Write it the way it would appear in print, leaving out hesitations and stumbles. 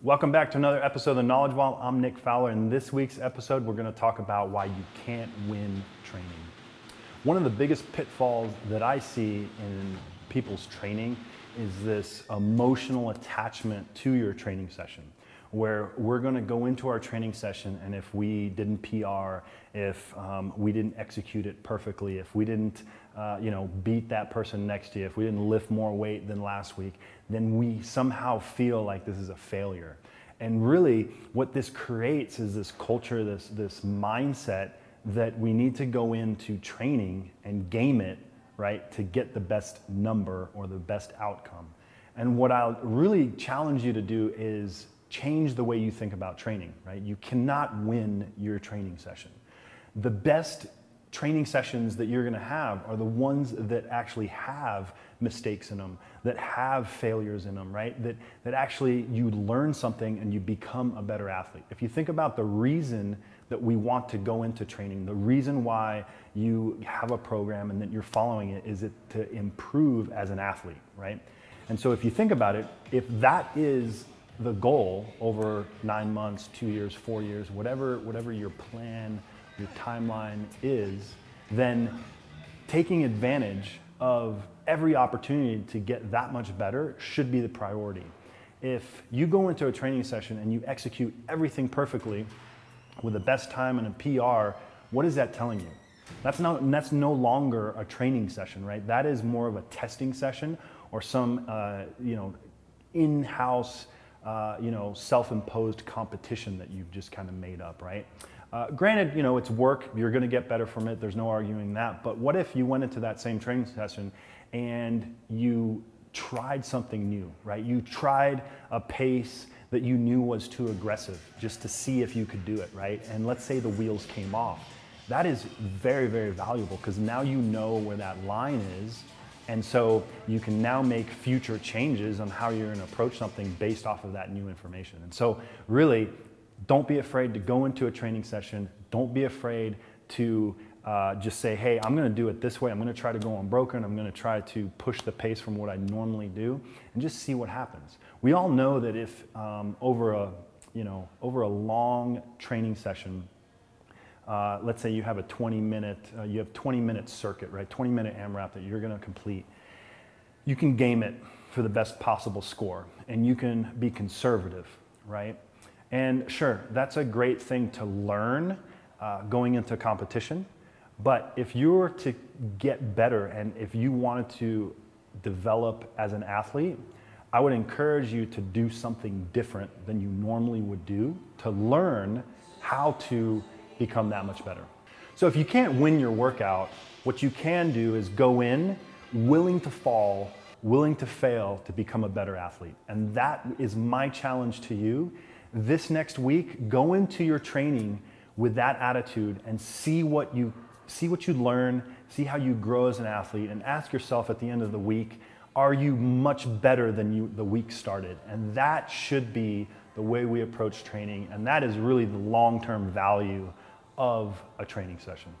Welcome back to another episode of the Knowledge Vault. I'm Nick Fowler. In this week's episode, we're going to talk about why you can't win training. One of the biggest pitfalls that I see in people's training is this emotional attachment to your training session, where we're going to go into our training session, and if we didn't PR, if we didn't execute it perfectly, if we didn't beat that person next to you, if we didn't lift more weight than last week, then we somehow feel like this is a failure. And really what this creates is this culture, this mindset that we need to go into training and game it, right, to get the best number or the best outcome. And what I'll really challenge you to do is change the way you think about training, right? You cannot win your training session. The best training sessions that you're gonna have are the ones that actually have mistakes in them, that have failures in them, right? That actually you learn something and you become a better athlete. If you think about the reason that we want to go into training, the reason why you have a program and that you're following it is to improve as an athlete, right? And so if you think about it, if that is the goal over 9 months, 2 years, 4 years, whatever your plan, your timeline is, then taking advantage of every opportunity to get that much better should be the priority. If you go into a training session and you execute everything perfectly with the best time and a PR, what is that telling you? That's no longer a training session, right? That is more of a testing session or some in-house self-imposed competition that you've just kind of made up, right? Granted, it's work, you're gonna get better from it, there's no arguing that, but what if you went into that same training session and you tried something new, right? You tried a pace that you knew was too aggressive just to see if you could do it, right? And let's say the wheels came off. That is very, very valuable because now you know where that line is, and so you can now make future changes on how you're gonna approach something based off of that new information. And so really, don't be afraid to go into a training session. Don't be afraid to just say, hey, I'm gonna do it this way. I'm gonna try to go unbroken. I'm gonna try to push the pace from what I normally do and just see what happens. We all know that if over a long training session, let's say you have a 20-minute circuit, right? 20-minute AMRAP that you're gonna complete. You can game it for the best possible score and you can be conservative, right? And sure, that's a great thing to learn going into competition, but if you were to get better and if you wanted to develop as an athlete, I would encourage you to do something different than you normally would do to learn how to become that much better. So if you can't win your workout, what you can do is go in willing to fall, willing to fail to become a better athlete. And that is my challenge to you. This next week, go into your training with that attitude and see what you learn, see how you grow as an athlete, and ask yourself at the end of the week, are you much better than the week started? And that should be the way we approach training, and that is really the long-term value of a training session.